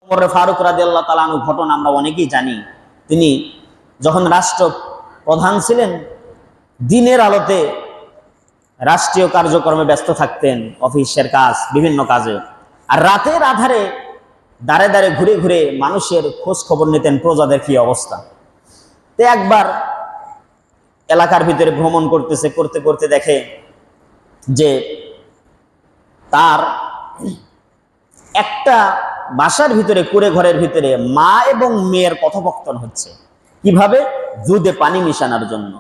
ওমর ফারুক রাদিয়াল্লাহু তাআলা আনহু ঘটনা আমরা অনেকেই জানি। তিনি যখন রাষ্ট্র প্রধান ছিলেন, দিনের আলোতে রাষ্ট্রীয় কার্যক্রমে ব্যস্ত থাকতেন, অফিসের কাজ, বিভিন্ন কাজে। আর রাতের আধারে দাঁড়ে দাঁড়ে ঘুরে ঘুরে মানুষের খোঁজ খবর নিতেন, প্রজাদের কি অবস্থা। তো একবার এলাকার ভিতরে ভ্রমণ করতে করতে দেখে যে তার একটা বাসার ভিতরে, কুড়ে ঘরের ভিতরে মা এবং মেয়ের কথোপকথন হচ্ছে। কিভাবে? দুধে পানি মিশানোর জন্য।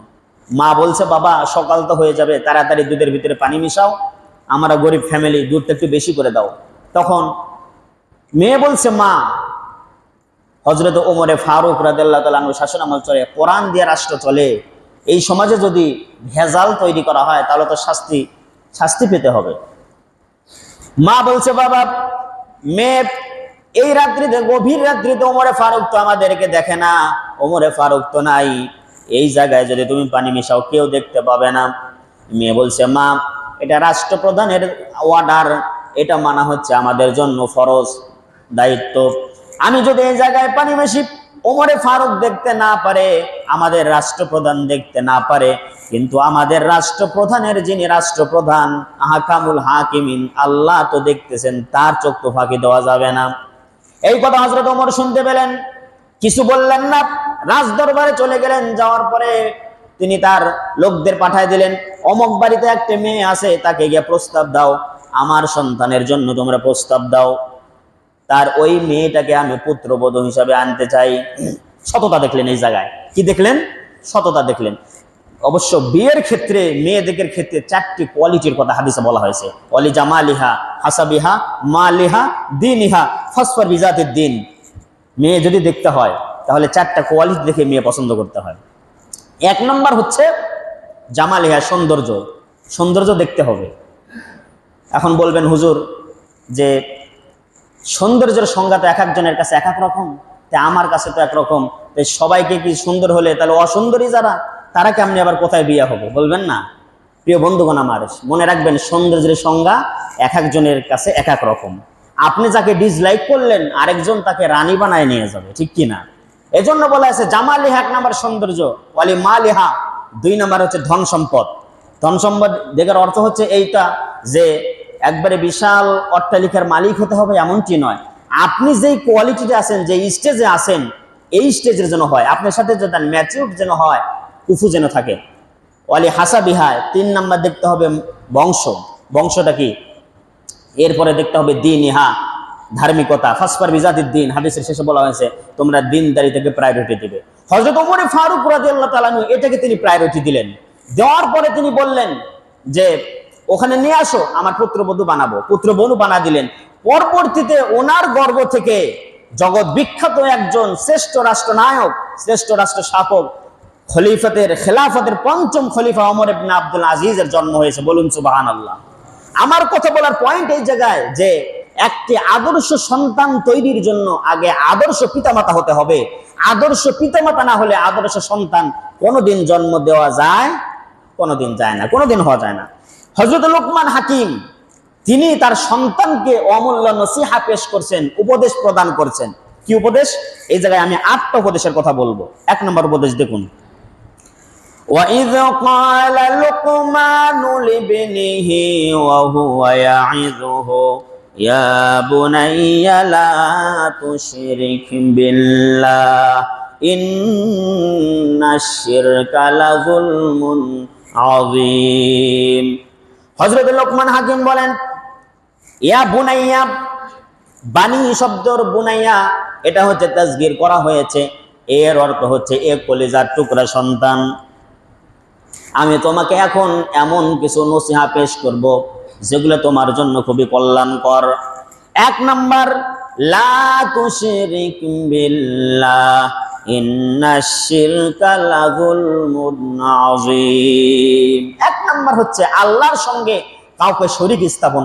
মা বলছে, বাবা সকাল তো হয়ে যাবে, তাড়াতাড়ি দুধের ভিতরে পানি মিশাও, আমরা গরিব ফ্যামিলি, দুধটা একটু বেশি করে দাও। তখন মেয়ে বলছে, মা, হযরত ওমর ফারুক রাদিয়াল্লাহু তাআলা আনহু শাসন আমল চলে, কোরআন দিয়ে রাষ্ট্র চলে। এই সমাজে যদি ভেজাল তৈরি করা হয় তাহলে তো শাস্তি পেতে হবে। মা বলছে, বাবা, মেয়ে এই রাত্রিতে, গভীর রাত্রিতে ওমরে ফারুক তো আমাদেরকে দেখে না, ওমরে ফারুক তো নাই, এই জায়গায় যদি তুমি পানি মিশাও কেউ দেখতে পাবে না। মেয়ে বলছে, মা, এটা রাষ্ট্রপ্রধানের অর্ডার, এটা মানা হচ্ছে আমাদের জন্য ফরজ দায়িত্ব। আমি যদি এই জায়গায় পানি মিশি, ওমরে ফারুক দেখতে না পারে, আমাদের রাষ্ট্রপ্রধান দেখতে না পারে, কিন্তু আমাদের রাষ্ট্রপ্রধানের যিনি রাষ্ট্রপ্রধান, আহকামুল হাকিমিন, আল্লাহ তো দেখতেছেন, তার চোখ তো ফাঁকি দেওয়া যাবে না। এই কথা হযরত ওমর শুনতে পেলেন, কিছু বললেন না, রাজ দরবারে চলে গেলেন। যাওয়ার পরে তিনি তার লোকদের পাঠায় দিলেন, অমুক বাড়িতে একটা মেয়ে আছে, তাকে গিয়ে প্রস্তাব দাও, আমার সন্তানের জন্য তোমরা প্রস্তাব দাও, তার ওই মেয়েটাকে আমি পুত্রবধূ হিসাবে আনতে চাই। সততা দেখলেন এই জায়গায়, কি দেখলেন? সততা দেখলেন। অবশ্য বিয়ের ক্ষেত্রে, মেয়েদের ক্ষেত্রে 4টি কোয়ালিটির কথা হাদিসে বলা হয়েছে। ওয়ালি জামালিহা, হাসাবিহা, মালিহা, দীনিহা, ফাসফার বিজাতিদ দ্বীন। মেয়ে যদি দেখতে হয় তাহলে 4টা কোয়ালিটি দেখে মেয়ে পছন্দ করতে হয়। 1 নম্বর হচ্ছে জামালিহা, সৌন্দর্য দেখতে হবে। এখন বলবেন, হুজুর, যে সৌন্দর্যের সংজ্ঞা তো এক একজনের কাছে এক এক রকম, তাই আমার কাছে তো একরকম, তাই সবাইকে কি সুন্দর হলে তাহলে অসুন্দরী যারা, তারা কেমনি আবার কোথায় বিয়ে হবে? বলবেন না। প্রিয় বন্ধুগণ আমার, মনে রাখবেন, সৌন্দর্যের সংজ্ঞা এক একজনের কাছে এক এক রকম। আপনি যাকে ডিসলাইক করলেন, আরেকজন তাকে রানী বানায় নিয়ে যাবে, ঠিক কিনা? এজন্য বলা আছে জামালিহা 1 নম্বর সৌন্দর্য, ওয়ালি মালিহা 2 নম্বর হচ্ছে ধন সম্পদ। ধন সম্পদ দেখার অর্থ হচ্ছে এইটা যে একবারে বিশাল অট্টালিকার মালিক হতে হবে এমনটি নয়। আপনি যেই কোয়ালিটিতে আছেন, যে স্টেজে আছেন, এই স্টেজের জন্য হয়, আপনার সাথে যেন ম্যাচিউর যেন হয়, কুফু যেন থাকে। ওয়ালি হাসাবিহায় 3 নম্বর দেখতে হবে বংশটা কি। এরপরে দেখতে হবে দীনিহা, ধার্মিকতা, ফাসফার বিজাতিদ দ্বীন, হাদিসের শেষে বলা হয়েছে তোমরা দ্বীনদারিতাকে প্রায়োরিটি দিবে। হযরত ওমর ফারুক রাদিয়াল্লাহু তাআলা আনহু এটাকে তিনি প্রায়োরিটি দিলেন। দেওয়ার পরে তিনি বললেন যে ওখানে নিয়ে আসো, আমার পুত্রবধূ বানা দিলেন। পরবর্তীতে ওনার গর্ভ থেকে জগৎ বিখ্যাত একজন শ্রেষ্ঠ রাষ্ট্রনায়ক, শ্রেষ্ঠ রাষ্ট্র শাসক, খেলাফতের 5ম খলিফা ওমর ইবনে আব্দুল আজিজের জন্ম হয়েছে। বলুন সুবহানাল্লাহ। আমার কথা বলার পয়েন্ট এই জায়গায় যে একটি আদর্শ সন্তান তৈরির জন্য আগে আদর্শ পিতামাতা হতে হবে। আদর্শ পিতামাতা না হলে আদর্শ সন্তান কোনোদিন জন্ম দেওয়া যায়? কোনোদিন যায় না, কোনোদিন হওয়া যায় না। হযরত লোকমান হাকিম, তিনি তার সন্তানকে অমূল্য নসিহা পেশ করছেন, উপদেশ প্রদান করছেন। কি উপদেশ? এই জায়গায় আমি 8টা উপদেশের কথা বলবো। 1 নম্বর উপদেশ দেখুন, وَإِذْ قَالَ لُقْمَانُ لِابْنِهِ وَهُوَ يَعِظُهُ يَا بُنَيَّ لَا تُشْرِكْ بِاللَّهِ إِنَّ الشِّرْكَ لَظُلْمٌ عَظِيمٌ। হযরত লোকমান হাকিম বলেন, ইয়া বুনাইয়া, বানি শব্দর বুনাইয়া এটা হচ্ছে তাসগীর করা হয়েছে, এর অর্থ হচ্ছে এ কলিজার টুকরা সন্তান। আমি তোমাকে এখন এমন কিছু নসিহা পেশ করব যেগুলো তোমার জন্য খুবই কল্যাণকর। 1 নম্বর, লা তুশরিক বিল্লাহ ইন্নাশ শিরকা লাযুলমুন আযীম। 1 নম্বর হচ্ছে আল্লাহর সঙ্গে কাউকে শরীক স্থাপন